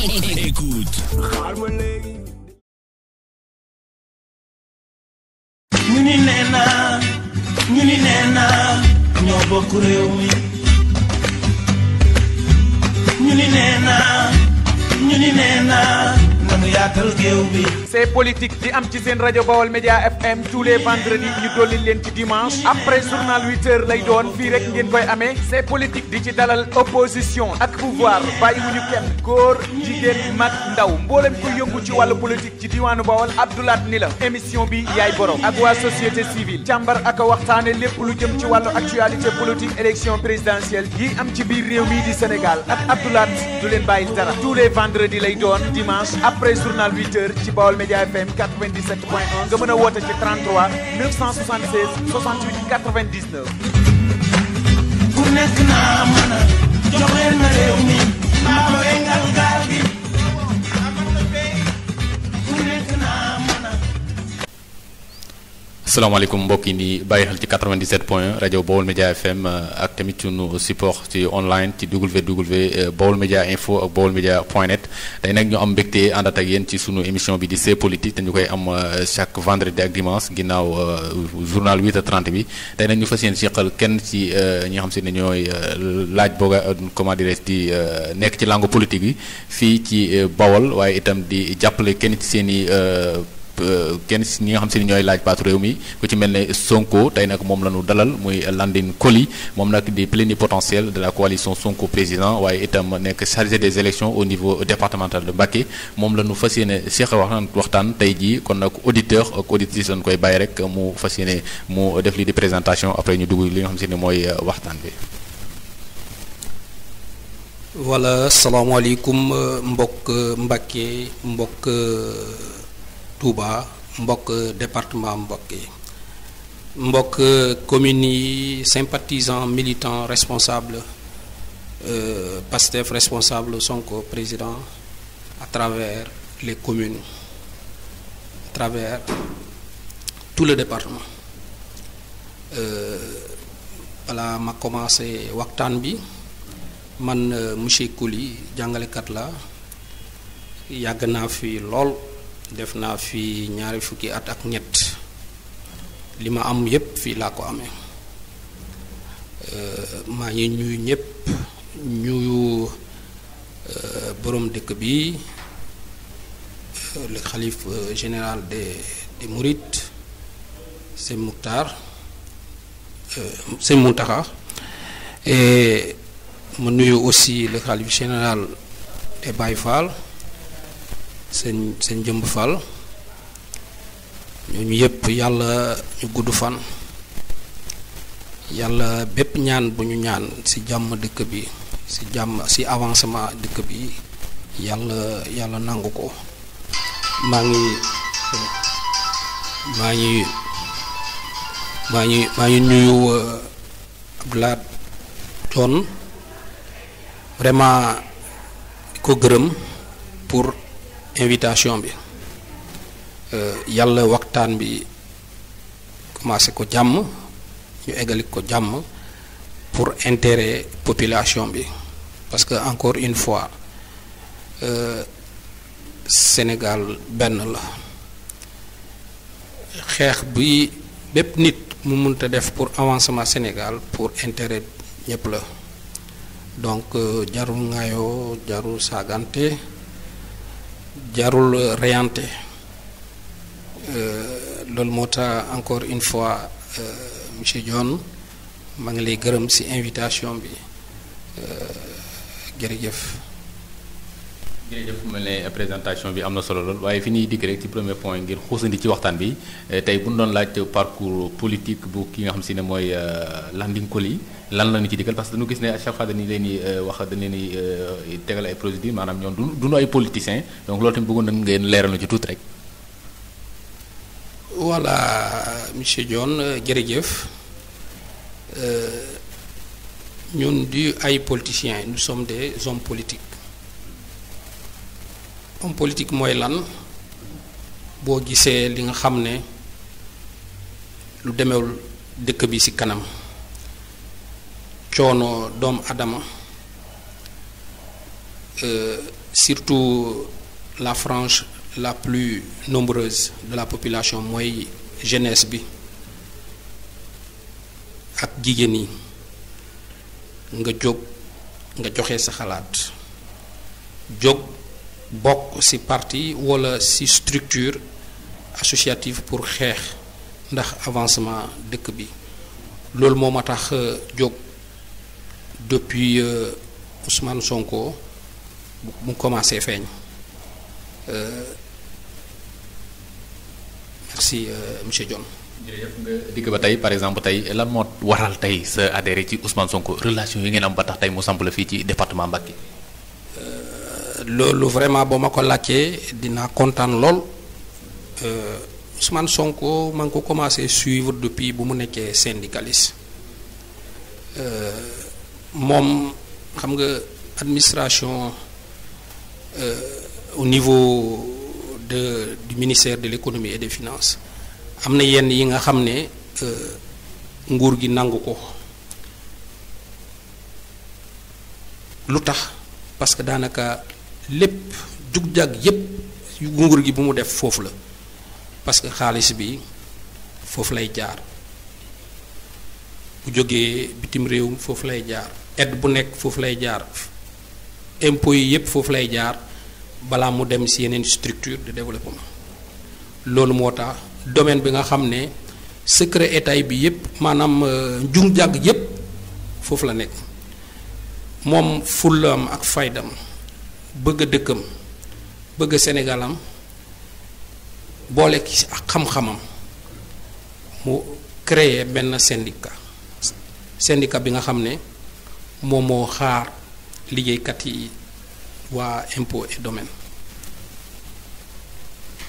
Écoute. ñu ni nee na ñoo bokk réew mi ñu ni nee na nanu yaatal géew bi. C'est politique di am ci seen rajo Baol Média FM tous les vendredis ñu dolli leen ci dimanche après journal 8h lay doon fii rek ngeen koy amee c'est politique di ci dalal opposition ak pouvoir bàyyiwuñu kenn góor jigéen mag ndaw mboolem ko yëngu ci wàllu politique ci diwaanu Baol Abdoulaat ni la émission bi yaay borom ak waa société civile càmbar ak waxtaane lépp lu jëm ci wàllu actualité politique élection présidentielle yi am ci biir réew mi di Sénégal ak Abdoulaat du leen bàyyi dara tous les vendredis lay doon dimanche après journal 8h ci Baol Média FM 97.1 nga mën a woote ci 33 976 68 99. ku nekk naa mën a jox leen ma réew mi maa ko engal gaal gi ku nekk naa mën a. asalaamaaleykum mbokk yi di bàyyi xel ci 97.1 rajo Baol Média FM ak tamit sunu support ci online ci www baolmedia info ak baolmedia.net tey nag ñu am mbégte àndaat ak yéen ci sunu émission bi di C'est politique te ñu koy am chaque vendredi ak dimanche ginnaaw journal 8h30 bi tey nag ñu fas yéen seqal kenn ci ñi nga xam si ne ñooy laaj booga comment dirais di nekk ci langue politique bi fii ci Baol waaye itam di jàppale kenn ci seen i. kenn si ñi nga xam si ni ñooy laaj baatu réew mi ku ci mel ne Sonko tey nag moom la ñu dalal muy Landing Coly moom nag di plénipotentiaire de la coalition Sonko président waaye itam nekk chargé des élections au niveau départemental de Mbacké moom la ñu fas yéene seq waxtaan tey jii kon nag auditeur ak auditrice lañu koy bàyyi rek mu fas yéene mu def lii di présentation après ñu dugg li nga xam si ne mooy waxtaan bi. voilà salaamaaleykum mbokk Mbacké mbokk. Touba mbokk département Mbacké mbokk communes yi sympathisants militants responsables Pastef responsable Sonko président à travers les communes à travers tout le département voilà ma commencé waxtaan bi man monsieur Coly jàngalekat la yàgg naa fi lool. def naa fi ñaari fukki at ak ñett li ma am yépp fii laa ko amee maa ngi ñuy ñépp ñuyu borom dëkk bi le khalife général des Mourides Sëñ Mountakha et ma nuyu aussi le khalife général des Baye Fall sëñ Jëmb Fall ñooñu yëpp yàlla ñu gudd fan yàlla bépp ñaan bu ñu ñaan ci jàmm dëkk bi ci jàmm ci avancement dëkk bi yàlla nangu ko maa ngi nuyu Abdoulaye John vraiment ko gërëm pour invitation bi yàlla waxtaan bi commencé ko jàmm ñu eggali ko jàmm pour intérêt population bi parce que encore une fois Sénégal benn la xeex bi bépp nit mu mënta def pour avancement Sénégal pour intérêt ñépp la donc jarul ngaayoo jarul saagante jarul reyante loolu moo tax encore une fois monsieur Dione maa ngi lay gërëm ci invitation bi jërëjëf. jërëjëf mel ne présentation bi am na solo lool waaye fi ñuy dikk rek ci premier point ngir xuusandi ci waxtaan bi tey bu ñu doon laaj parcours politique bu ki nga xam si ne mooy Landing Coly lan la ñu ci dikkal parce que dañu gis ne à chaque fois dañu leen di wax dañu leen di tegal ay procédures maanaam ñoom duñu ay politiciens donc loolu tamit bëggoon nañ ngeen leeral na ci tuuti rek. voilà monsieur Dione jërëjëf ñun du ay politiciens nous sommes des hommes politiques. homme politique mooy lan boo gisee li nga xam ne lu demewul dëkk bi ci kanam coono doomu adama surtout la frange la plus nombreuse de la population mooy jeunesse bi ak jigéen yi nga jóg nga joxe sa xalaat jóg bokk ci parti walla ci structure associative pour xeex ndax avancement dëkk bi loolu moo ma tax jóg depuis Ousmane Sonko mu commencé feeñ merci monsieur Dione. jërëjëf nga digg ba tey par exemple tey lan moo waral tey sa adhéré ci Ousmane Sonko relation yi ngeen am ba tax tey mu samp la fii ci département Mbacké. loolu vraiment boo ma ko laajtee dinaa kontaan lool Ousmane Sonko maa ngi ko commencé suivre depuis bu mu nekkee syndicaliste moom xam nga administration au niveau du ministère de l'économie et des finances am na yenn yi nga xam ne nguur gi nangu ko lu tax parce que daanaka lépp jug-jag yépp yu nguur gi bu mu def foofu la parce que xaalis bi foofu lay jaar bu jógee bitim réew foofu lay jaar aide bu nekk foofu lay jaar impôts yi yépp foofu lay jaar balaa mu dem ci yeneen structure de développement loolu moo tax domaine bi nga xam ne secret état bi yépp maanaam jug-jag yépp foofu la nekk moom fullaam ak faydam bëgg a dëkkam bëgg a Sénégalam boole ki ak xam-xamam mu créer benn syndicat bi nga xam ne moom moo xaar liggéeykat yi waa impôt et domaine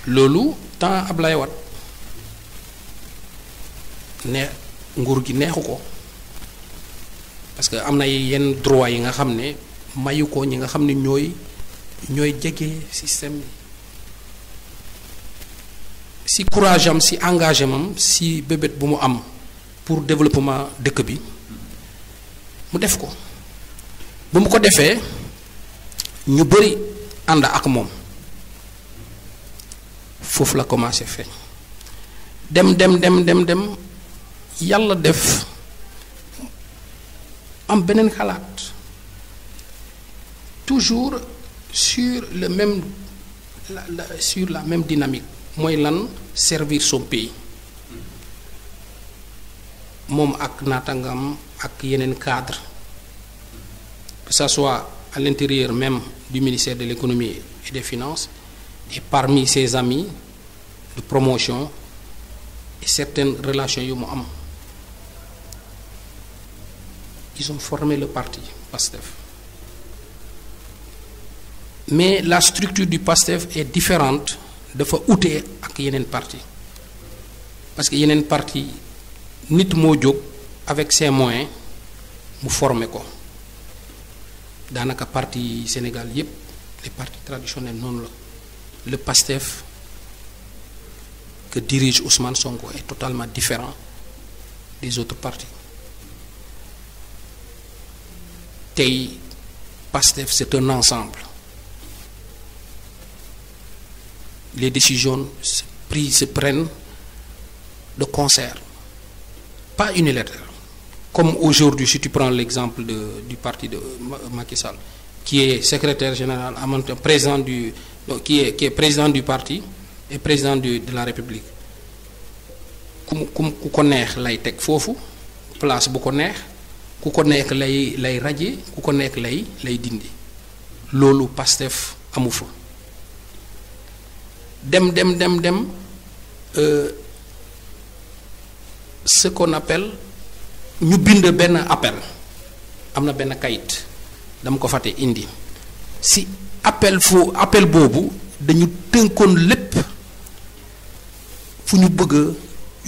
loolu temps Ablaye Wade ne nguur gi neexu ko parce que am na yenn droit yi nga xam ne mayu ko ñi nga xam ne ñooy jege système bi ci courage am ci engagement am ci bébét bu mu am pour développement dëkk bi mu def ko bu mu ko defee ñu bari ànd ak moom foofu la commencé feeñ dem yàlla def am beneen xalaat toujours sur le même sur la même dynamique mooy lan servir son pays moom ak naatangam ak yeneen cadre que ça soit à l'intérieur même du ministère de l'économie et des finances et parmi ses amis de promotion et certaines relations yu mu am ils ont formé le parti PASTEF mais la structure du PASTEF est différente dafa ute ak yeneen parti parce que yeneen parti nit moo jóg avec ses moyens mu former ko daanaka parti Sénégal yépp les partis traditionnels noonu la le PASTEF que dirige Ousmane Sonko est totalement différent des autres partis tey PASTEF c'est un ensemble les décisions se prennent de concert pas unilatéralement comme aujourd'hui si tu prends l'exemple du parti de Macky Sall qui est secrétaire général en même temps président qui est président du parti et président de la République ku ko neex lay teg foofu place bu ko neex ku ko nekk lay raje ku ko nekk lay dindi loolu PASTEF amu fa dem ce qu'on appelle ñu bind benn appel am na benn kayit dama ko fàtte indi si appel boobu dañu tënkoon lépp fu ñu bëgg a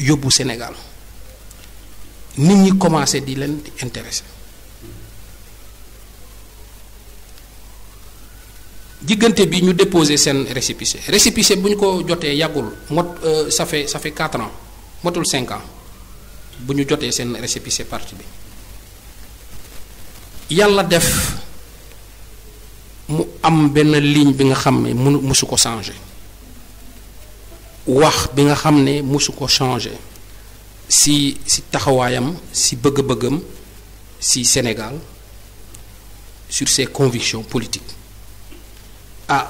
yóbbu Sénégal nit ñi commencé di leen di intéressé diggante bi ñu déposé seen récépissé bu ñu ko jotee yàggul ça fait 4 ans motul 5 ans bu ñu jotee seen récépissé parti bi yàlla def mu am benn ligne bi nga xam ne musu ko changer wax bi nga xam ne musu ko changer si taxawaayam si bëgg-bëggam si Sénégal sur ses convictions politiques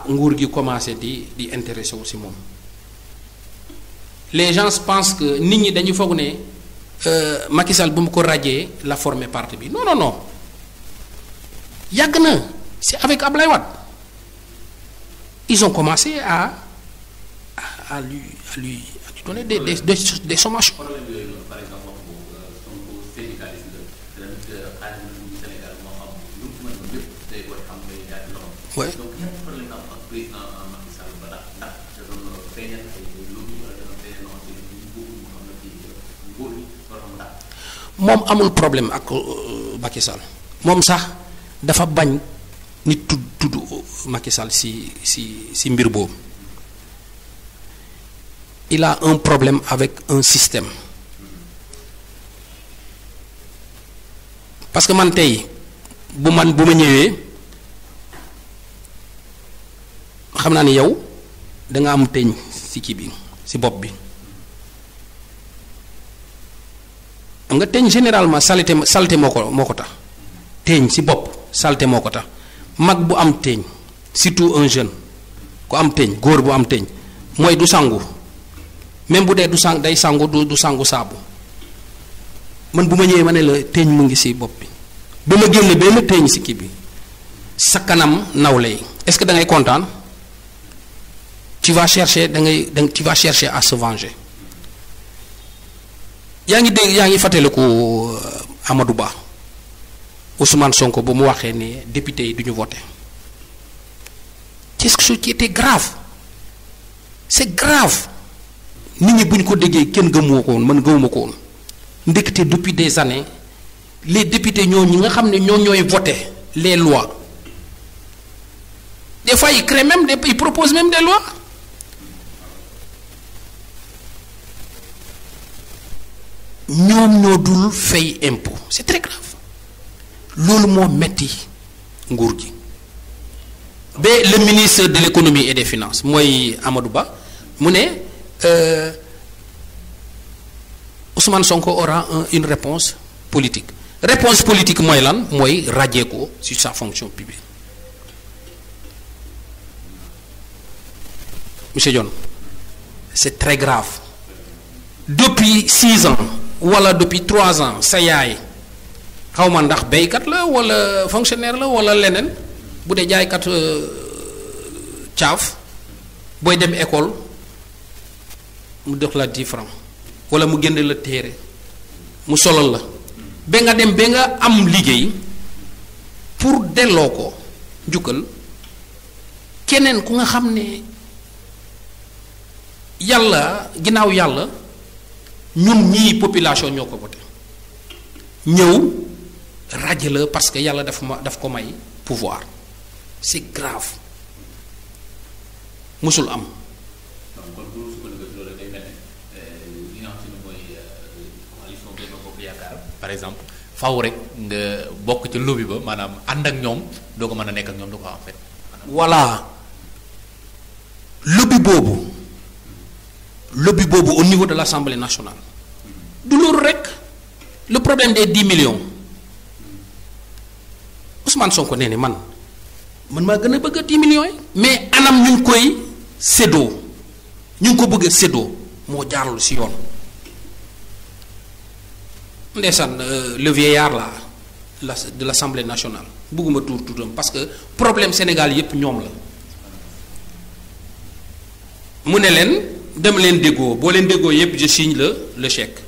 nguur gi commencé di intéressé wu si moom. Les gens pensent que nit ñi dañu foog ne Macky Sall bu mu ko radier la former parti bi non non non yàgg na c'est avec Ablaye Wade ils ont commencé à lui donner des sommations. Ouais. moom amul problème ak Macky Sall moom sax dafa bañ nit tudd Macky Sall si mbir boobu il a un problème avec un système parce que man tey bu ma ñëwee xam naa ni yow da nga am teñ si kii bi si bopp bi xam nga teñ généralement saleté moo ko tax teñ si bopp saleté moo ko tax mag bu am teñ surtout un jeune ku am teñ góor bu am teñ mooy du sangu même bu dee day sangu du sangu saabu man bu ma ñëwee ma ne la teñ mu ngi si bopp bi ba ma génne benn teñ si kii bi sa kanam nawle yi est-ce que da ngay kontaan tu vas chercher tu vas chercher à se venger. yaa ngi fàttaliku Amadou Ba Ousmane Sonko bu mu waxee ne député yi du ñu voter c'est ce qui était grave c'est grave nit ñi bu ñu ko déggee kenn gëmoo ko woon man gëmuma ko woon ndekete depuis des années les députés ñi nga xam ne ñooy voter les lois des fois ils créent même ils proposent même des lois. ñoom ñoo dul fay impôt c'est très grave loolu moo metti nguur gi ba le ministre de l'économie et des finances mooy Amadou Ba mu ne Ousmane Sonko aura une réponse politique mooy lan mooy radier ko sur sa fonction publique. Monsieur Dione c'est très grave depuis 6 ans wala depuis 3 ans sa yaay xaw ma ndax béykat la wala fonctionnaire la wala leneen bu dee jaaykat caaf booy dem école mu dox la 10 francs wala mu génn la téere mu solal la ba nga dem ba nga am liggéey pour delloo ko njukkal keneen ku nga xam ne yàlla ginnaaw yàlla ñun ñii population ñoo ko voté ñëw rajo la parce que yàlla daf ko may pouvoir c'est grave musul am. par exemple faaw rek nga bokk ci lobby ba maanaam ànd ak ñoom doo ko mën a nekk ak ñoom du ko en fait. voilà lobby boobu au niveau de l'Assemblée nationale du loolu rek le problème des 10 millions Ousmane Sonko nee ne man maa gën a bëgg 10 millions yi mais anam ñu ngi koy séddoo ñu ngi ko bëgg a séddoo moo jaarul ci yoon ndeysaan le vieillard là de l'Assemblée nationale bëgguma tuutam parce que problème Sénégal yépp ñoom la mu ne leen dem leen déggoo boo leen déggoo yépp je signe le chèque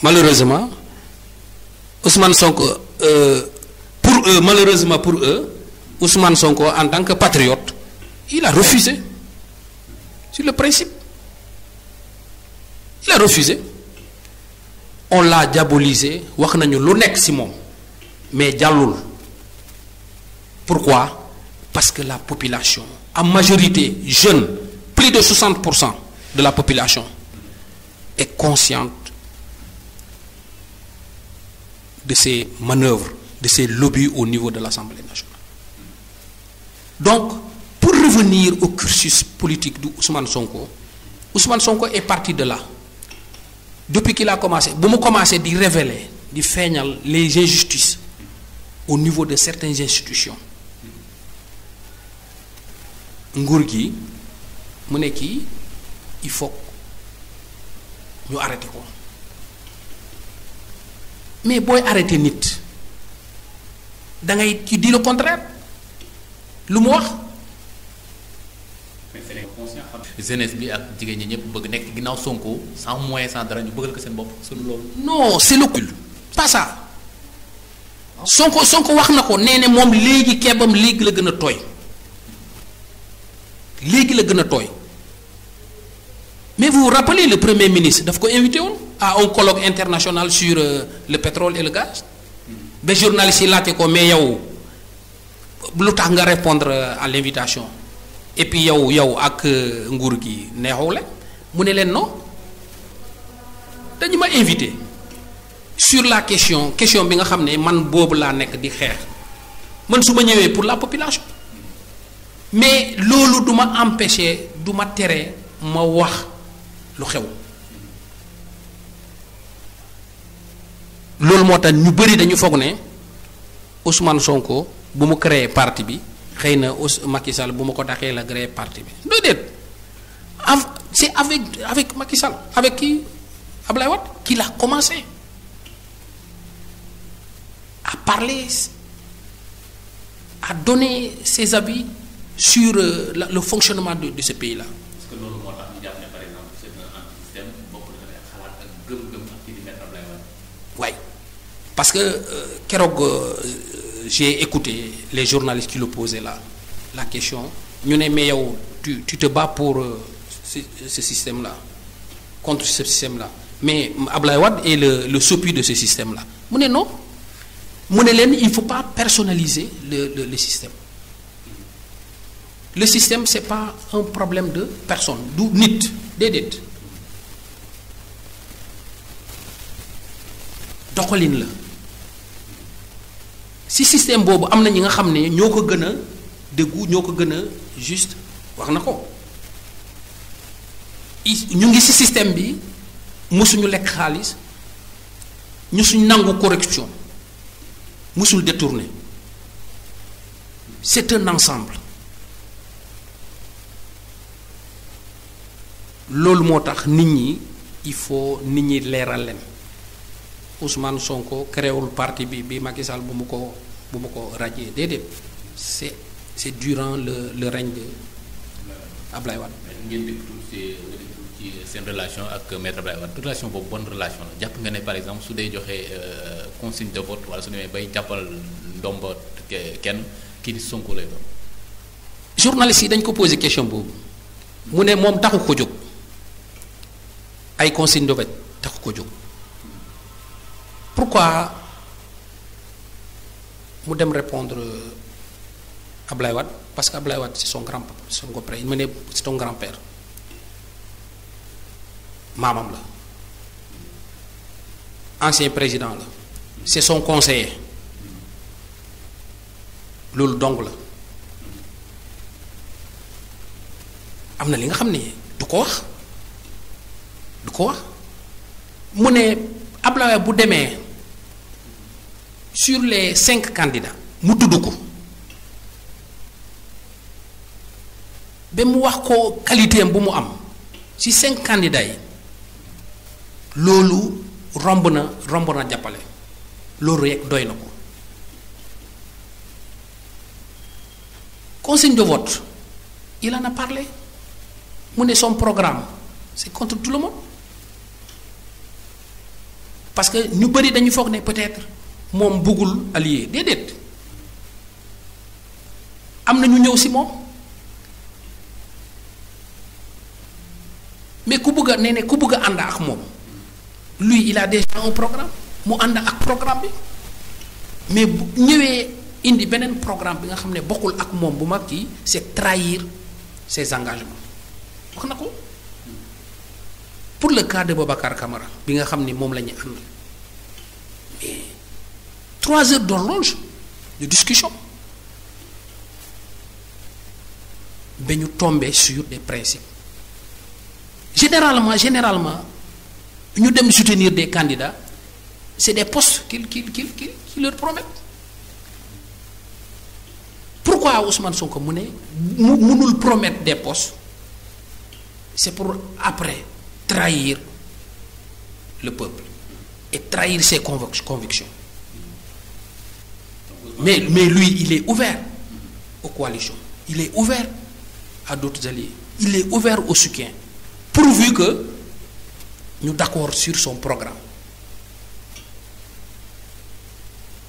malheureusement Ousmane Sonko pour eux malheureusement pour eux Ousmane Sonko en tant que patriote il a refusé sur le principe il a refusé on l'a diabolisé wax nañu lu nekk ci moom mais jàllul pourquoi parce que la population en majorité jeune plus de 60% de la population est consciente de ces manœuvres de ces lobbies au niveau de l'Assemblée nationale Donc pour revenir au cursus politique de Ousmane Sonko est parti de là. Depuis qu'il a commencé bu mu commencé di révéler di feeñal les injustices au niveau de certaines institutions nguur gi mu ne kii il faut ñu arrêté ko mais booy arrêté nit da ngay ci di le contraire lu mu wax. jeunesse bi ak jigéen ñi ñëpp bëgg nekk ginnaaw Sonko sans moyen sans dara ñu bëggal ko seen bopp sunu loolu. non c'est le cul pas ça Sonko wax na ko nee ne moom léegi kebam léegi la gën a tooy mais vous vous rappelez le premier ministre daf ko invité woon à un colloque international sur le pétrole et le gaz ba journaliste yi laajte ko mais yow lu tax nga répondre à l'invitation et puis yow ak nguur gi neexoo la mu ne leen non dañu ma invité sur la question bi nga xam ne man boobu laa nekk di xeex man su ma ñëwee pour la population mais loolu du ma empêcher du ma tere ma wax lu xew loolu moo tax ñu bëri dañu foog ne Ousmane Sonko bu mu créé parti bi xëy na Macky Sall bu ma ko daxee la créé parti bi déedéet c'est avec Macky Sall avec qui Ablaye Wade qu'il a commencé à parler à donner ses avis sur le fonctionnement de ce pays-là. Est-ce que loolu moo tax ñu jàpp ne par exemple c'est un anti-système bokk na ay xalaat ak gëm-gëm ak kii di mettre Ablaye Wade. Oui parce que keroog j'ai écouté les journalistes qui le posaient la question ñu ne mais yow tu te bats pour ce système-là contre ce système-là mais Ablaye Wade est le sopi de ce système-là mu ne non mu ne leen il faut pas personnaliser le système. Le système c'est pas un problème de personne du nit déedéet doxalin la si système boobu am na ñi nga xam ne ñoo ko gën a dëggu ñoo ko gën a juste wax na ko ñu ngi ci système bi mësuñu lekk xaalis ñu suñ nangu corruption mësul détourner c'est un ensemble. loolu moo tax nit ñi il faut nit ñi leeral leen Ousmane Sonko créewul parti bi Macky Sall bu mu ko radier déedéet c'est durant le règne de Ablaye Wade. ngeen dégg ci seen relation ak maître Ablaye Wade relation boobu bonne relation la jàpp nga ne par exemple su dee joxee consigne de vote wala su demee bay jàppal ndomba kenn kii di Sonko lay doon. journaliste yi dañ ko posé question boobu mu ne moom taxu ko jóg. ay consigne de vote taxu ko jóg pourquoi mu dem répondre Ablaye Wade parce que Ablaye Wade c'est son grand-père mu ne c'est ton grand-père maamam la ancien président la c'est son conseiller loolu dong la am na li nga xam ne du ko wax mu ne Ablaye bu demee sur les 5 candidats mu tudd ko ba mu wax ko qualité am bu mu am ci 5 candidats yi loolu romb na jàppale loolu rek doy na ko consigne de vote il en a parlé mu ne son programme c'est contre tout le monde parce que ñu bari dañu foog ne peut-être moom bëggul allié déedéet am na ñu ñëw ci moom mais ku bëgg a ànd ak moom lui il a déjà un programme mu ànd ak programme bi mais bu ñëwee indi beneen programme bi nga xam ne bokkul ak moom bu mag kii c'est trahir ses engagements wax na ko pour le cas de Boubacar Camara bi nga xam ni moom la ñu ànd mais 3 heures d'horloge de discussion ba ñu tomber sur des principes généralement ñu dem soutenir des candidats c'est des postes qu'ils leur promettent. Pourquoi Ousmane Sonko mu ne mënul promettre des postes? C'est pour après trahir le peuple et trahir ses convictions. Mais lui, il est ouvert aux coalitions, il est ouvert à d'autres alliés, il est ouvert au soutien, pourvu que nous d'accord sur son programme,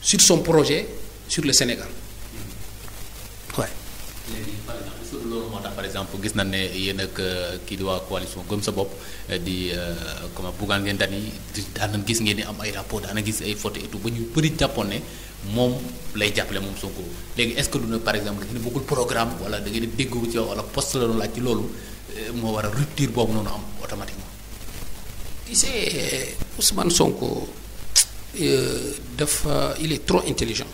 sur son projet, sur le Sénégal. Ouais. Par exemple gis nañ ne yéen ak kii di waa coalition Gëm Sa Bopp di comment Bougane ngeen dani daan gis ngeen ni am ay rapport daana gis ay photo et tout ba ñu bëri jàppoon ne moom lay jàppale moom Sonko léegi est-ce que du na par exemple da ngeen bëggul programme wala da ngeen di déggu ci wala poste la doon laaj ci loolu moo war a rupture boobu noonu am automatiquement. Tu sais Ousmane Sonko il est trop intelligent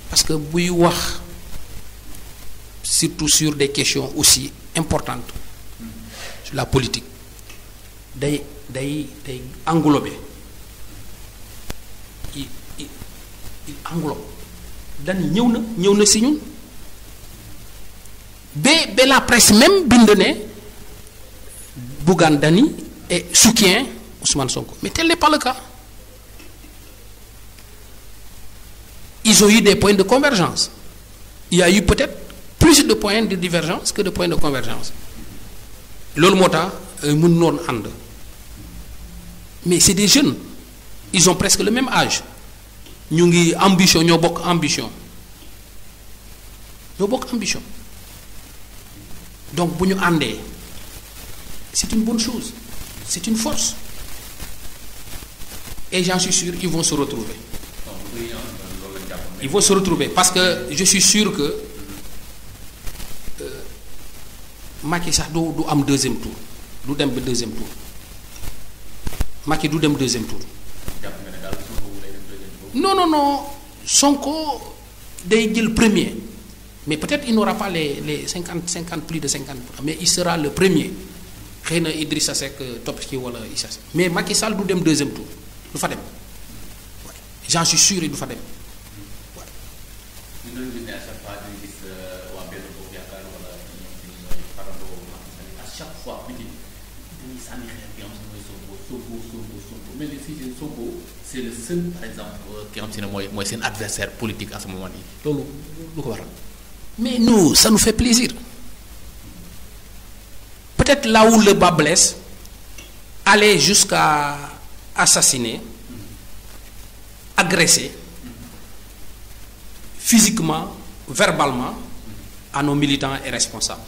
parce que buy wax surtout sur des questions aussi importantes sur la politique day englober il englobe dañ ñëw na si ñun ba la presse même bind ne Bougane Dany et soutient Ousmane Sonko mais tel n'est pas le cas. Ils ont eu des points de convergence. Il y a eu peut-être plus de points de divergence que de points de convergence. Loolu moo tax mun noon ànd mais c'est des jeunes ils ont presque le même âge ñu ngi ambition ñoo bokk ambition donc bu ñu àndee c'est une bonne chose c'est une force et j'en suis sûr ils vont se retrouver. Ils vont se retrouver parce que je suis sûr que Macky sax du am deuxième tour du dem ba deuxième tour Macky du dem deuxième tour. Non Sonko day jël premier mais peut-être il n'aura pas les 50 plus de 50%, mais il sera le premier xëy na Idrissa Seck topp ci wala Issa Seck mais Macky Sall du dem deuxième tour du fa dem j'en suis sûr du fa dem. C'est le seul par exemple qui xam si ne mooy seen adversaire politique à ce moment yi loolu lu ko waral. Mais nous ça nous fait plaisir peut-être là où le bas blesse aller jusqu'à assassiner agresser physiquement verbalement à nos militants et responsables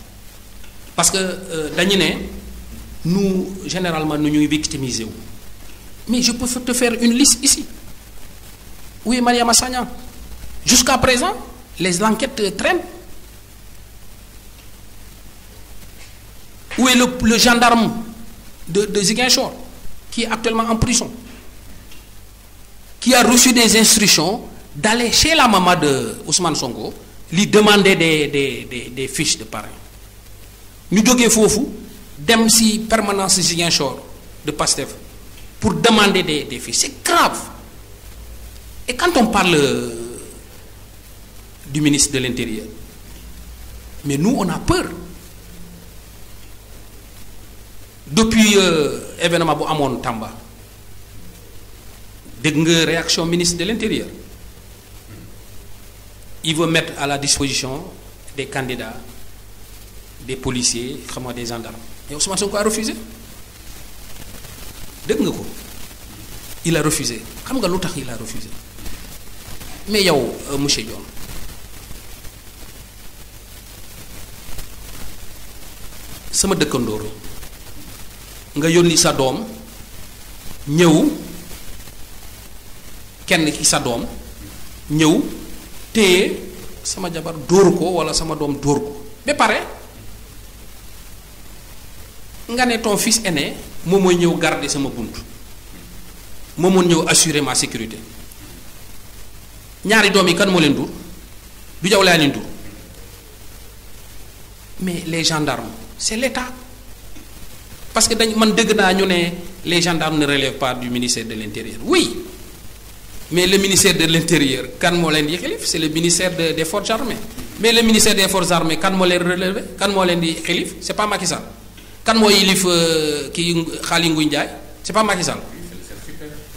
parce que dañu ne nous généralement nu ñuy victimiser wu. Mais je peux te faire une liste ici. Où est Mariama Sagna? Jusqu'à présent, les enquêtes traînent. Où est le gendarme de Ziguinchor, qui est actuellement en prison, qui a reçu des instructions d'aller chez la maman de Ousmane Sonko, lui demander des fiches de parrain. Nous jógee foofu dem si permanence Ziguinchor de Pastef pour demander des fiches. C'est grave. Et quand on parle du ministre de l'Intérieur, mais nous on a peur. Depuis événement bu amoon Tamba dégg nga réaction ministre de l'Intérieur. Il veut mettre à la disposition des candidats, des policiers, des gendarmes. Et Ousmane Sonko a refusé. Dégg nga ko il a refusé xam nga lu tax il a refusé mais yow monsieur Dione sama dëkkandoor nga yónni sa doom ñëw kenn ki sa doom ñëw téye sama jabar dóor ko walla sama doom dóor ko ba pare nga ne ton fils aîné moom mooy ñëw garder sama bunt moom moo ñëw assurer ma sécurité ñaari doom yi kan moo leen dur du Diaw Laanin Tour mais les gendarmes c'est l'État parce que dañ man dëgg naa ñu ne les gendarmes ne relèvent pas du ministère de l'Intérieur oui mais le ministère de l'Intérieur kan moo leen di xilif c'est le ministère des forces armées mais le ministère des forces armées kan moo leen relevé kan moo leen di xilif c'est pas Macky Sall kan moo yilif kii Khaly Ngouille Ndiaye c'est pas Macky Sall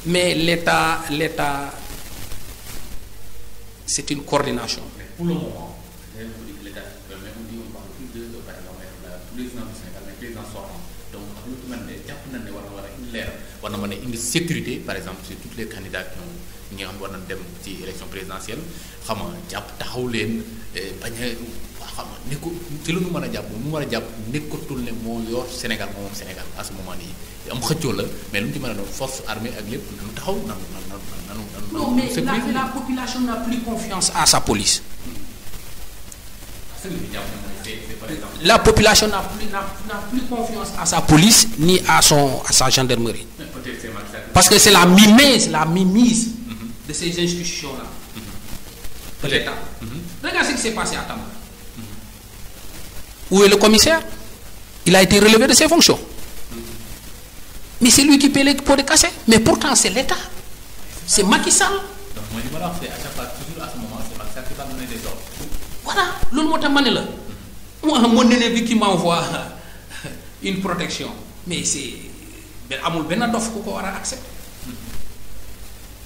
mais l'État c'est une coordination. Pour le moment, l'État, même on dit on parle plus de par exemple le président du Sénégal, mais président sortant. Donc, ak lu mel ne jàpp nañ ne war na indi leer war na mën a indi sécurité par exemple sur tous les candidats ñi nga xam war nañ dem ci élection présidentielle xam nga jàpp taxaw leen bañ a xam nga ni ko ci lu nu mën a jàpp mu war a jàpp nekkatul ne moo yor Sénégal moom Sénégal à ce moment nii am xëccoo la mais lu mu ci mën a doon force armée ak lépp nanu taxaw nanu. Non, mais la population n'a plus confiance à sa police. La population n'a plus confiance à sa police ni à sa gendarmerie. Parce que c'est la mimise de ces institutions-là. De l'État. Regarde ce qui s'est passé à Tamba. Où est le commissaire? Il a été relevé de ses fonctions. Mais c'est lui qui paie les pots de cachet. Mais pourtant, c'est l'État. C'est Macky Sall. Donc, moi, je me rappelle, à chaque fois, toujours à ce moment, c'est Macky Sall qui va donner des ordres. Voilà, l'autre mot mané là. Moi, mon ennemi qui m'envoie une protection. Mais c'est. Amoul ben dof ko wara accepter.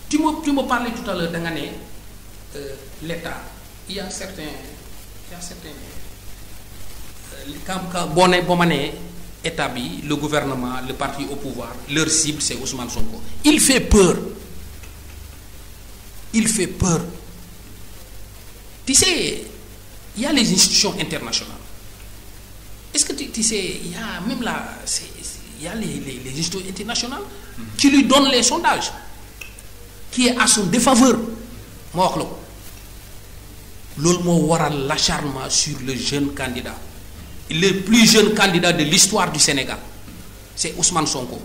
Tu me parlais tout à l'heure d'un année, l'État. Il y a certains. Quand bon mané établi, le gouvernement, le parti au pouvoir, leur cible c'est Ousmane Sonko. Il fait peur. Il fait peur. Tu sais, il y a les institutions internationales. Est-ce que tu sais, il y a même là, il y a les institutions internationales qui lui donnent les sondages, qui est à son défaveur. Moi, l'autre mot waral l'acharnement sur le jeune candidat. Le plus jeune candidat de l'histoire du Sénégal, c'est Ousmane Sonko.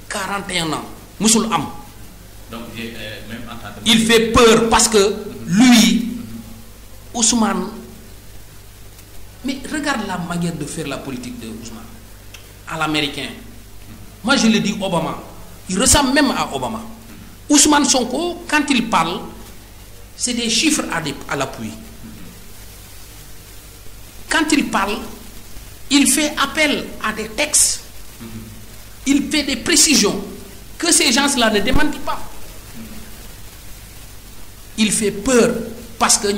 41 ans. Moussoul Am. Donc, même il fait peur parce que lui, Ousmane, mais regarde la manière de faire la politique de Ousmane, à l'américain. Moi je le dis Obama, il ressemble même à Obama. Ousmane Sonko, quand il parle, c'est des chiffres à l'appui. Quand il parle, il fait appel à des textes, il fait des précisions que ces gens-là ne demandent pas. Il fait peur parce que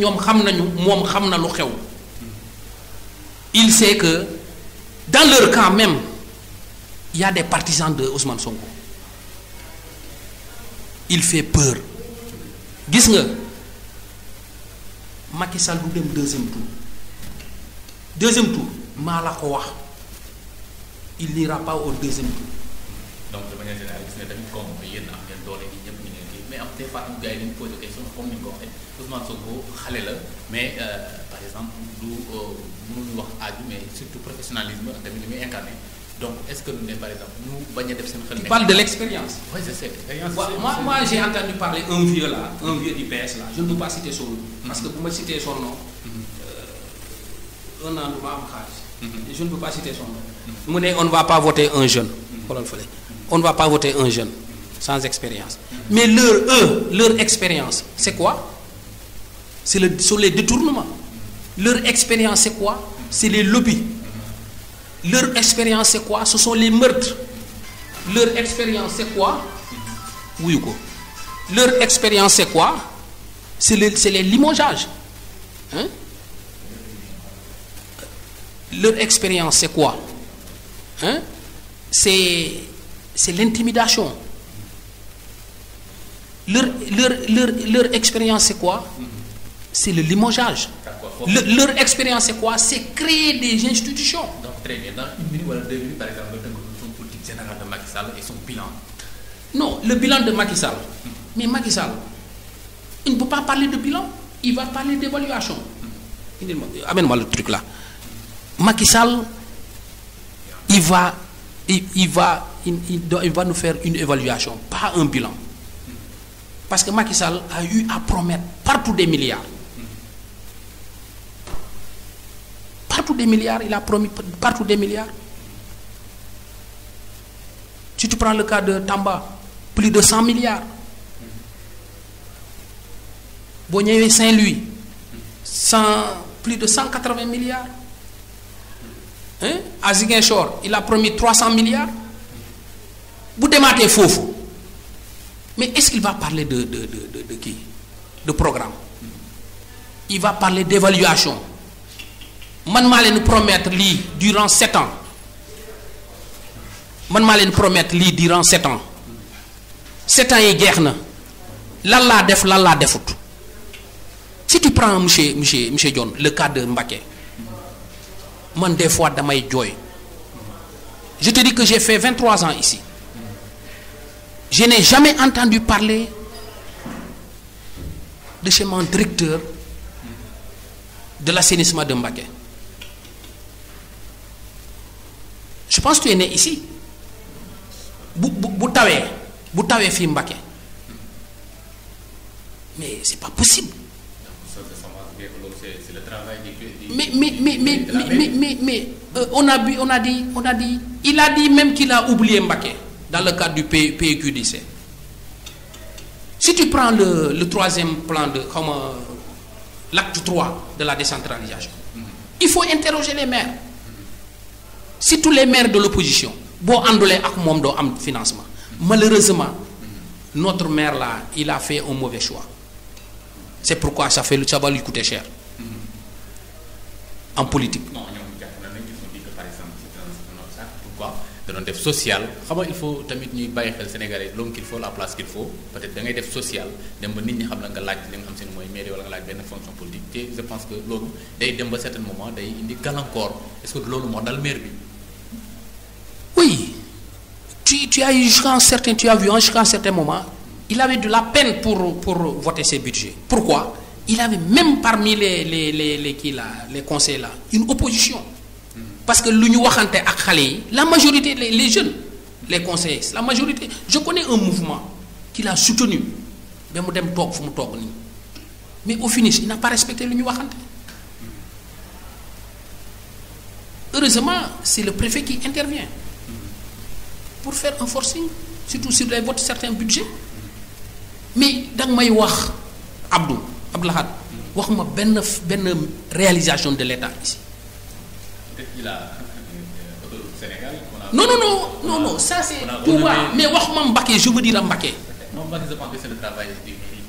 il sait que dans leur camp même il y a des partisans de Ousmane Sonko. Il fait peur. Gis nga Macky Sall du dem deuxième tour maa la ko wax il n'ira pas au deuxième tour. Donc de manière générale gis nga tamit comme yéen am ngeen doole yi ñëpp ñu ngeen kii mais am des fois gars yi dañu posé question comme ni nga ko waxee Ousmane Sonko xale la mais par exemple du mënuñu wax âge mais surtout professionnalisme ak tamit li muy incarné donc est-ce que nous ne par exemple nous bañ a def seen xel. Tu parles de l'expérience. Oui, je sais l'expérience. Moi j'ai entendu parler un vieux du PS là, je ne peux pas citer son nom parce que pour me citer son nom un an du ma am xaalis. Je ne peux pas citer son nom. Mu ne on ne va pas voter un jeune. On ne va pas voter un jeune sans expérience. Mais leur expérience, c'est quoi? C'est sur les détournements. Leur expérience, c'est quoi? C'est les lobbies. Leur expérience, c'est quoi? Ce sont les meurtres. Leur expérience, c'est quoi? Oui ou quoi? Leur expérience, c'est quoi? C'est les limogeages. Hein? Leur expérience, c'est quoi? Hein? C'est l'intimidation. Leur expérience, c'est quoi? C'est le limogeage. Leur expérience, c'est quoi? C'est créer des institutions. Donc, très bien. Dans une minute ou deux minutes, par exemple, son politique générale de Macky Sall et son bilan. Non, le bilan de Macky Sall. Mais Macky Sall, il ne peut pas parler de bilan. Il va parler d'évaluation. Amène-moi le truc là. Macky Sall, il va nous faire une évaluation, pas un bilan. Parce que Macky Sall a eu à promettre partout des milliards. partout des milliards, il a promis partout des milliards. Si tu prends le cas de Tamba, plus de 100 milliards. Bogné Saint-Louis, plus de 180 milliards. Hein? À Ziguinchor, il a promis 300 milliards. Boudemate Fofo. Mais est-ce qu'il va parler de qui? De programme. Il va parler d'évaluation. Man maa leen promettre lii durant 7 ans. Man maa leen promettre lii durant 7 ans. 7 ans yi jeex na. Lan laa def lan laa defut. Si tu prends monsieur John, le cas de Mbacké, man des fois damay jooy. Je te dis que j'ai fait 23 ans ici. Je n'ai jamais entendu parler de chez mon directeur de l'assainissement de Mbacké. Je pense que tu es né ici. Bu tawee fii Mbacké. Mais c'est pas possible. C'est le travail Mais on a dit, il a dit même qu'il a oublié Mbacké dans le cadre du PQDC. Si tu prends le troisième plan de l'acte 3 de la décentralisation, il faut interroger les maires. Si tous les maires de l'opposition, bon andolé ak mom do am financement. Malheureusement, notre maire là, il a fait un mauvais choix. C'est pourquoi ça va lui coûter cher. En politique. Non, ils font dire que par exemple, c'est un autre sac. Pourquoi? Dans un def social, il faut tamit ñuy bàyyi xel Sénégalais l'homme qu'il faut, la place qu'il faut. Peut-être da ngay def social, dem ba nit ñi xam la nga laaj li nga xam seen mooy mairie wala nga laaj benn fonction politique. Te je pense que loolu day dem ba certain moment day indi gàllankoor. Est-ce que loolu moo dal maire bi? Oui. Tu as eu jusqu'à un certain moment, il avait de la peine pour voter ses budgets. Pourquoi? Il avait même parmi les conseils là une opposition. Parce que l'Union waxante ak xalé yi, la majorité les jeunes, les conseillers, la majorité, je connais un mouvement qu'il a soutenu. Mais mu dem tok fu mu tok ni. Mais au finish, il n'a pas respecté l'Union waxante. Heureusement, c'est le préfet qui intervient pour faire un forcing, surtout sur les votes certains budgets. Mais dang may wax Abdoulahad, wax ma benn réalisation de l'État ici. Peut-être qu'il a au Sénégal. Non, ça c'est Touba. Mais wax ma Mbacké, je veux dire Mbacké. Non, Mbacké, je pense que c'est le travail du mairie,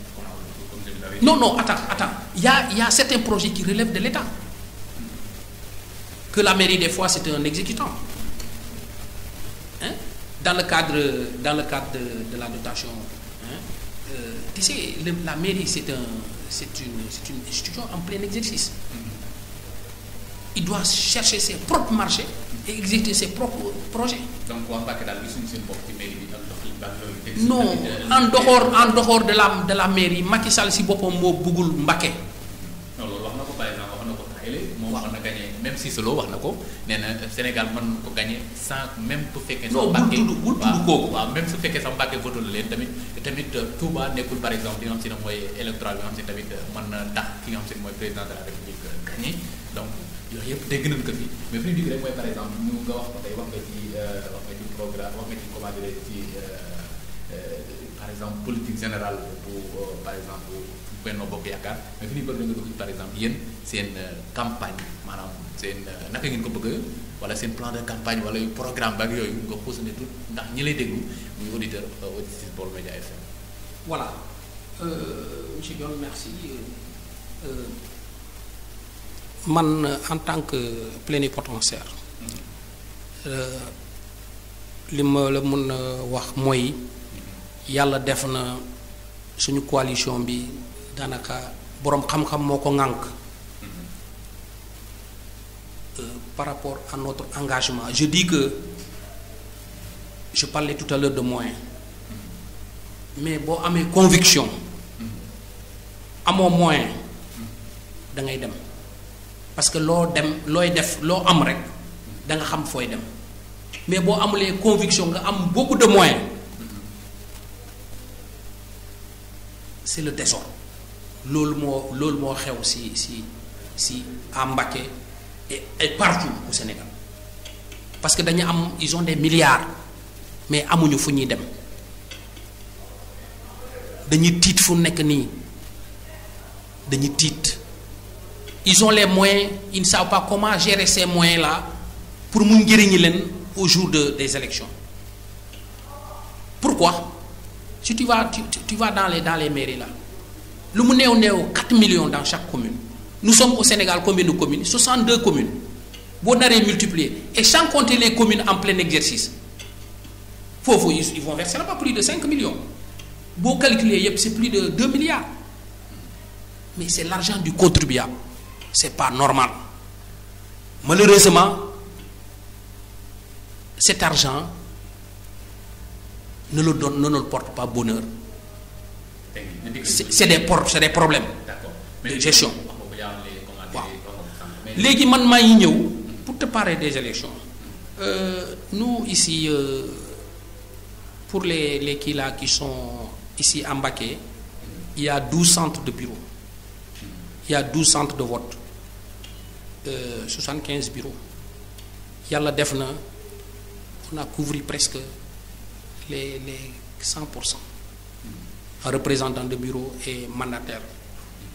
comme je l'avais dit. Non, attends. Il y a certains projets qui relèvent de l'État. Que la mairie, des fois, c'est un exécutant. Hein? Dans le cadre de la dotation, hein? Tu sais, la mairie, c'est une institution en plein exercice. Il doit chercher ses propres marchés et exécuter ses propres projets. Donc, on va dire que mairie. Non, en dehors de la mairie, Macky Sall si bopom mo bugul Mbacké. Non, loolu wax na ko par exemple wax na ko taxale moom wax na gagné même si solo wax na ko nee na Sénégal mën ko gagné sans même bu fekkee sa Mbacké waaw même su fekkee sa Mbacké voté la leen tamit Touba nekkul par exemple li nga xam si ne mooy électoral bi nga xam si tamit mën na tax ki nga xam si ne mooy président de la République gagné donc yooyu yëpp dégg nañ ko fi mais fi ñu digg rek mooy par exemple ñu nga wax ko tey wax nga ci programme wax nga ci comment dire ci par exemple politique générale bu par exemple Benno Bokk Yaakaar mais fi ñu bëgg nga dugg par exemple yéen seen campagne maanaam seen naka ngeen ko bëgg wala seen plan de campagne wala programme baak yooyu nga xuus ne tout ndax ñi lay déglu muy auditeur auditrice Baol Média FM. Voilà monsieur Dione merci man en tant que plénipotentiaire li ma la mën a wax mooy yàlla def na suñu coalition bi daanaka boroom xam-xam moo ko ŋànk par rapport à notre engagement. Je dis que je parlais tout à l'heure de moyens mais boo amee conviction amoo moyen da ngay dem parce que looy def loo am rek da nga xam fooy dem mais boo amulee conviction nga am beaucoup de moyens c'est le désordre loolu moo xew si à Mbacké et partout au Sénégal parce que ils ont des milliards mais amuñu fu ñuy dem dañuy tiit fu nekk nii dañuy tiit ils ont les moyens ils ne savent pas comment gérer ces moyens là pour mun njëriñi leen au jour des élections. Pourquoi? Si tu vas dans les mairies là, le monde est 4 millions dans chaque commune. Nous sommes au Sénégal combien de communes? 62 communes. Bon, on a multiplié. Et sans compter les communes en plein exercice. Ils vont verser là-bas plus de 5 millions. Bon, calculer, c'est plus de 2 milliards. Mais c'est l'argent du contribuable. C'est pas normal. Malheureusement, cet argent ne le porte pas bonheur. C'est des problèmes de gestion. Léegi man maa ngi ñëw pour te parler des élections. Nous ici pour les qui sont ici à Mbacké, il y a 12 centres de bureaux. Il y a 12 centres de vote. 75 bureaux. Yàlla def na on a couvert presque les 100% en représentant de bureau et mandataires.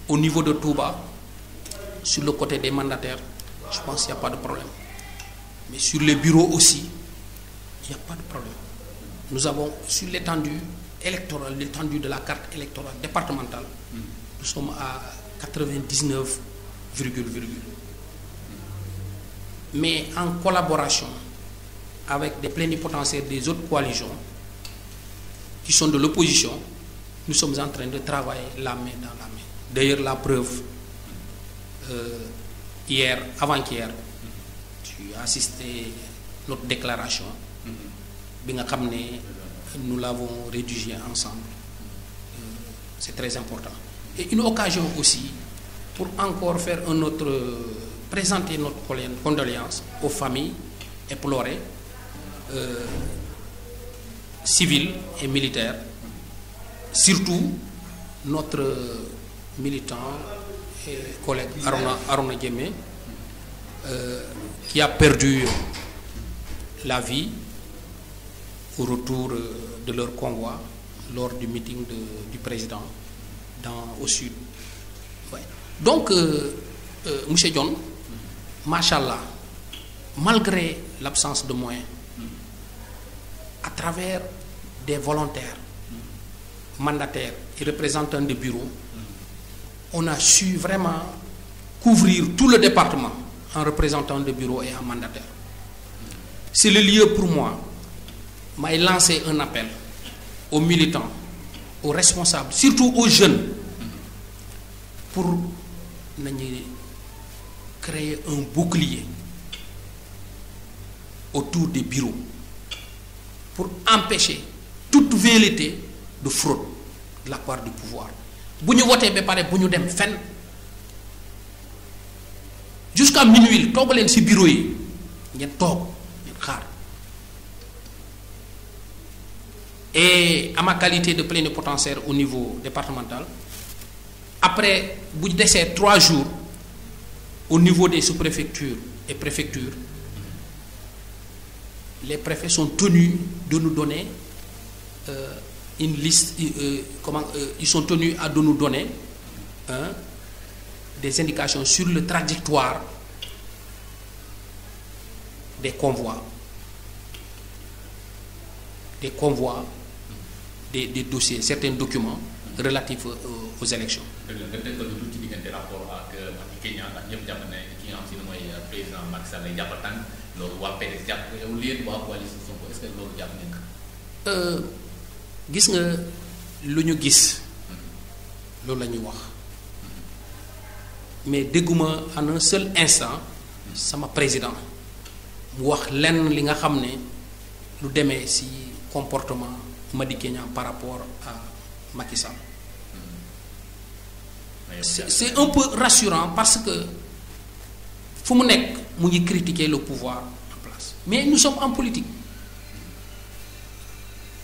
Au niveau de Touba, sur le côté des mandataires, je pense qu'il n'y a pas de problème. Mais sur les bureaux aussi, il n'y a pas de problème. Nous avons, sur l'étendue électorale, l'étendue de la carte électorale départementale, nous sommes à 99, mais en collaboration avec des plénipotentiaires des autres coalitions qui sont de l'opposition, nous sommes en train de travailler la main dans la main. D'ailleurs, la preuve, avant-hier, tu as assisté à notre déclaration. Nous l'avons rédigée ensemble. C'est très important. Et une occasion aussi pour encore faire présenter notre condoléance aux familles éplorées, civils et militaires, surtout notre militant et collègue Arona Diémé, qui a perdu la vie au retour de leur convoi lors du meeting du président au sud. Ouais. Donc, M. John, machallah, malgré l'absence de moyens, à travers des volontaires, mandataires et représentants de bureaux, on a su vraiment couvrir tout le département en représentant de bureaux et en mandataires. C'est le lieu pour moi, m'a lancé un appel aux militants, aux responsables, surtout aux jeunes, pour créer un bouclier autour des bureaux, pour empêcher toute velléité de fraude de la part du pouvoir. Si nous votons, nous dem fen. Jusqu'à minuit, nous sommes ci bureau yi, ngeen tok, ngeen xaar. Et à ma qualité de plénipotentiaire au niveau départemental, après, vous décès 3 jours au niveau des sous-préfectures et préfectures, les préfets sont tenus de nous donner une liste, ils sont tenus à de nous donner des indications sur le trajectoire des convois, des dossiers, certains documents relatifs aux élections. Gis nga lu ñu gis loolu la ñuy wax mais dégguma en un seul instant sama président mu wax lenn li nga xam ne lu demee ci comportement Madické Niang par rapport à Macky Sall. C'est un peu rassurant parce que fu mu nekk mu ngi critiquer le pouvoir en place mais nous sommes en politique.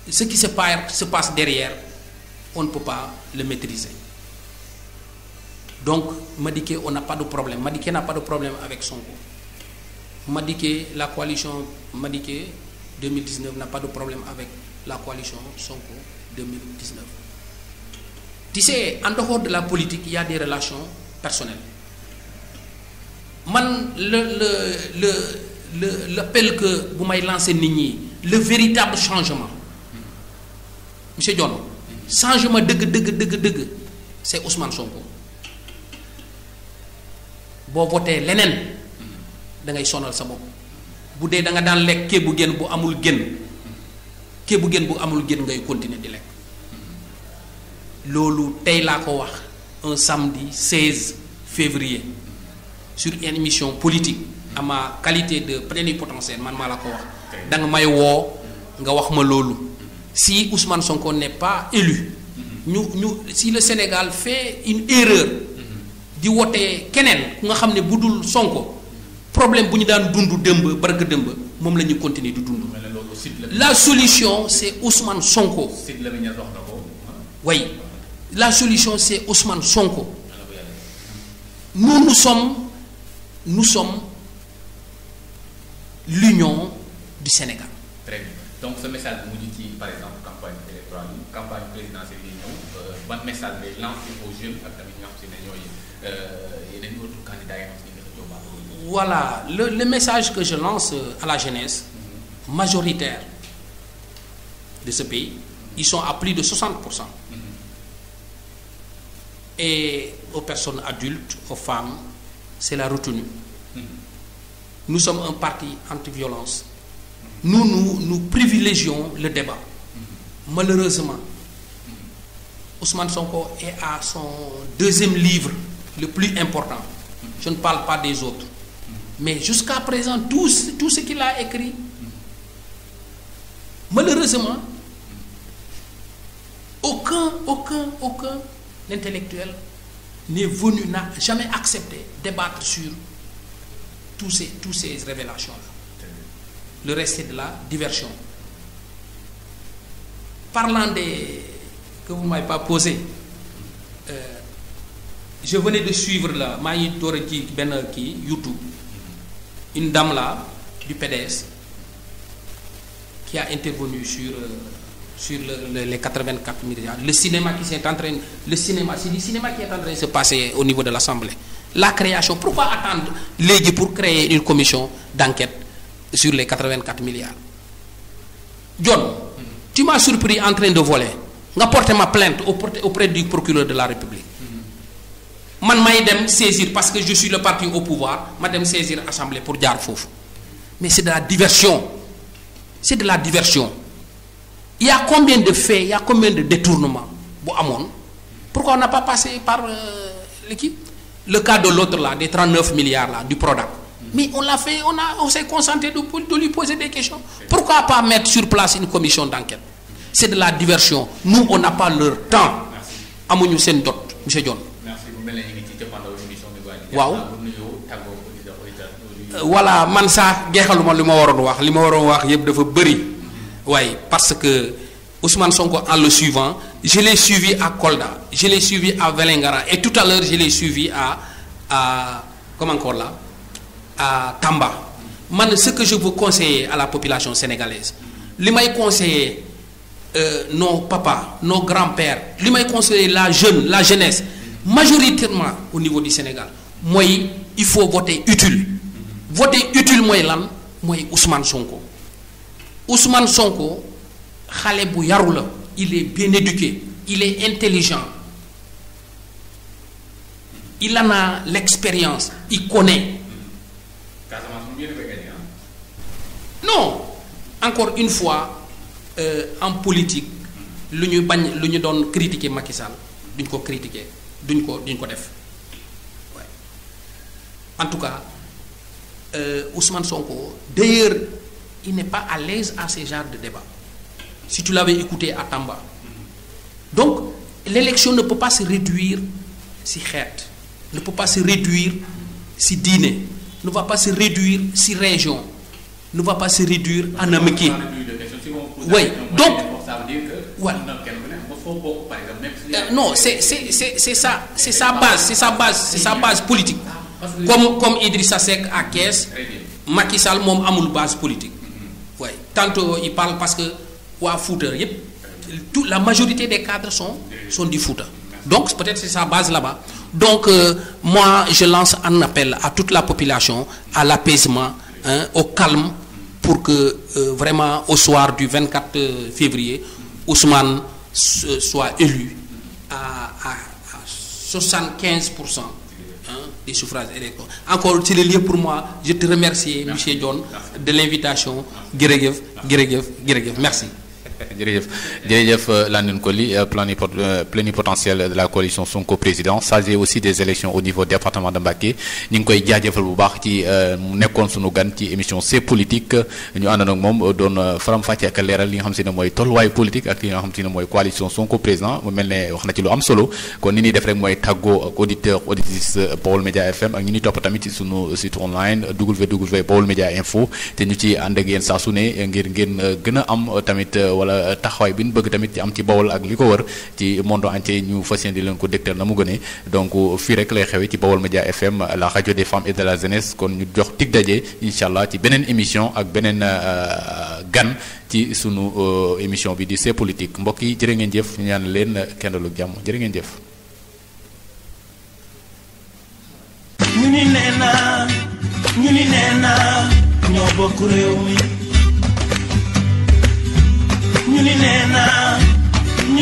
Ce qui se passe derrière, on ne peut pas le maîtriser. Donc, Madické, on n'a pas de problème. Madické n'a pas de problème avec Sonko. Madické, la coalition Madické 2019 n'a pas de problème avec la coalition Sonko 2019. Tu sais, en dehors de la politique, il y a des relations personnelles. Man, l'appel que vous m'avez lancé, le véritable changement, Monsieur John, changement c'est Ousmane Sonko. Bo voté lenen da ngay sonal sa bopp bu dee da nga daan lekk kébu gën bu amul gën ngay continuer di lekk loolu tey laa ko wax un samedi 16 février sur une émission politique à ma qualité de plénipotentiaire man maa la ko wax da nga may woo nga wax ma loolu si Ousmane Sonko n'est pas élu si le Sénégal fait une erreur di wote keneen ku nga xam ne bu dul Sonko problème bu ñu daan dund dëmb barka dëmb moom la ñu continuer di dund. La solution c'est Ousmane Sonko. Oui, la solution c'est Ousmane Sonko. Nous sommes l'union du Sénégal. Très bien. Donc ce message bu mujj ci par exemple campagne électorale campagne présidentielle yi ñëw ban message ngay lancer aux jeunes ak tamit ñoo xam ne ñooy yeneen autres candidats yi nga xam ne voilà le message que je lance à la jeunesse majoritaire de ce pays, ils sont à plus de 60%. Et aux personnes adultes, aux femmes, c'est la retenue. Nous sommes un parti anti-violence. Nous privilégions le débat. Malheureusement, Ousmane Sonko est à son deuxième livre le plus important. Je ne parle pas des autres. Mais jusqu'à présent, tout ce qu'il a écrit, malheureusement, aucun intellectuel n'a jamais accepté de débattre sur tous ces révélations-là. Le reste, c'est de la diversion. Parlant des que vous ne m'avez pas posé, je venais de suivre là, YouTube, une dame là du PDS qui a intervenu sur les 84 milliards. Le cinéma qui est en train de se passer au niveau de l'Assemblée. La création, pourquoi attendre léegi pour créer une commission d'enquête sur les 84 milliards? John, tu m'as surpris en train de voler. Nga porté ma plainte auprès du procureur de la République. Man may dem saisir parce que je suis le parti au pouvoir, ma dem saisir l'Assemblée pour jaar fofu. Mais c'est de la diversion. C'est de la diversion. Il y a combien de faits, il y a combien de détournements bu amone? Pourquoi on n'a pas passé par l'équipe? Le cas de l'autre là, des 39 milliards là, du Prodac. Mais on l'a fait, on s'est concentré de lui poser des questions. Pourquoi pas mettre sur place une commission d'enquête? C'est de la diversion. Nous, on n'a pas leur temps. Amuñu sen dot, monsieur John. Merci. Waaw. Voilà, man ça jeexaluma li ma waroon wax yëpp dafa bëri. Ouais, parce que Ousmane Sonko en le suivant, je l'ai suivi à Kolda, je l'ai suivi à Vélingara et tout à l'heure je l'ai suivi à comment encore là, à Tamba. Man, ce que je veux conseiller à la population sénégalaise, li may conseiller nos papas, nos grands-pères, li may conseiller la jeunesse, majoritairement au niveau du Sénégal, moi il faut voter utile. Voter utile mooy lan mooy Ousmane Sonko. Ousmane Sonko xale bu yaru la, il est bien éduqué, il est intelligent, il en a l'expérience, il connaît. Non, encore une fois, en politique lu ñu doon critiquer Macky Sall duñ ko critiquer duñ ko def. Ouais. En tout cas, Ousmane Sonko, d'ailleurs, il n'est pas à l'aise à ce genre de débat. Si tu l'avais écouté à Tamba. Donc, l'élection ne peut pas se réduire si xeet, ne peut pas se réduire si diine, ne va pas se réduire si région, ne va pas se réduire en amitié. Oui, donc, voilà. Non, c'est sa base politique. Comme Idrissa Seck à Thiès, Macky Sall moom amul base politique. Ouais. Tantôt il parle parce que waa Fouta yépp la majorité des cadres sont du Fouta. Donc peut-être c'est sa base là-bas. Donc moi je lance un appel à toute la population à l'apaisement, au calme, pour que vraiment au soir du 24 février Ousmane soit élu à 75% des suffrages électoraux. Encore c'est le lieu pour moi. Je te remercie monsieur John de l'invitation. Jërëjëf merci. jërëjëf Landing Coly plénipotentiel de la coalition Sonko président chargé aussi des élections au niveau département de Mbacké ñu ngi koy jaajëfal bu baax ci mu nekkoon sunu gan ci émission C'est politique ñu àndoon ak moom doon faram-fàcce ak leeral li nga xam si ne mooy tolluwaayu politique ak li nga xam si ne mooy coalition Sonko président mu mel ne wax na ci lu am solo kon ni ñuy def rek mooy tàggoo ak auditeur auditrice Baol Média FM ak ñu ñuy topp tamit ci sunu site online www.baolmedia.info te ñu ci ànd ak yéen saa su ne ngir ngeen gën a am tamit wala taxawaay bi ñu bëgg tamit ci am ci Bawol ak li ko wër ci monde entier ñu fas yéene di leen ko dégtal na mu gënee donc fii rek lay xewee ci Baol Média FM la radio des femmes et de la jeunesse kon ñu jox tig daje incha allah ci beneen émission ak beneen gan ci sunu émission bi di C'est politique mbokk yi jërë ngeen jëf ñu ñaan leen kendalu jàmm jërë ngeen jëf. ñu ni nee naa ñoo bokk réew mi. ñu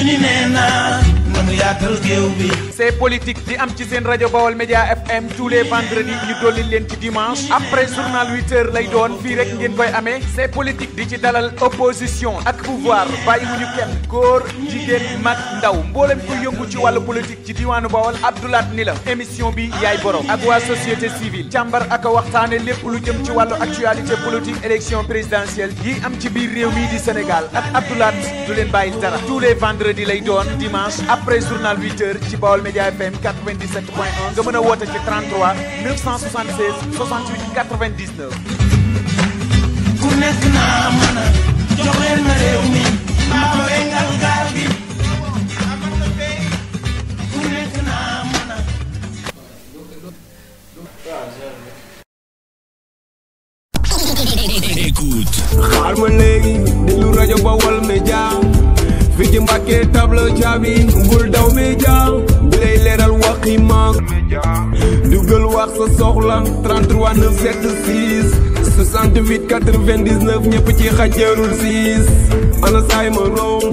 ni nee naa nanu yaatal géew bi. C'est politique di am ci seen rajo Baol Média FM tous les vendredis ñu dolli leen ci dimanche après journal 8h lay doon fii rek ngeen koy amee C'est politique di ci dalal opposition ak pouvoir bàyyiwuñu kenn góor jigéen mag ndaw mboolem ko yëngu ci wàllu politique ci diwaanu Baol Abdoulaat ni la émission bi yaay borom ak waa société civile càmbar ak waxtaane lépp lu jëm ci wàllu actualité politique élection présidentielle yi am ci biir réew mii di Sénégal ak Abdoulaat du leen bàyyil dara tous les vendredis lay doon dimanche après journal 8h ci Baol Média FM 97.1 nga mën a woote ci 33 976 68 99. ku nekk naa mën a jox leen ma réew mi maa ma wengal gaal gi. ku nekk naa mën a. Écoute. xaal ma léegi déglu rajo Baol Média fii ci Mbacké table caabi bul daw média bi lay leeral waxi mag dugal wax sa soxla 33 976 68 99 ñëpp ci xajarul 6 ana saay ma room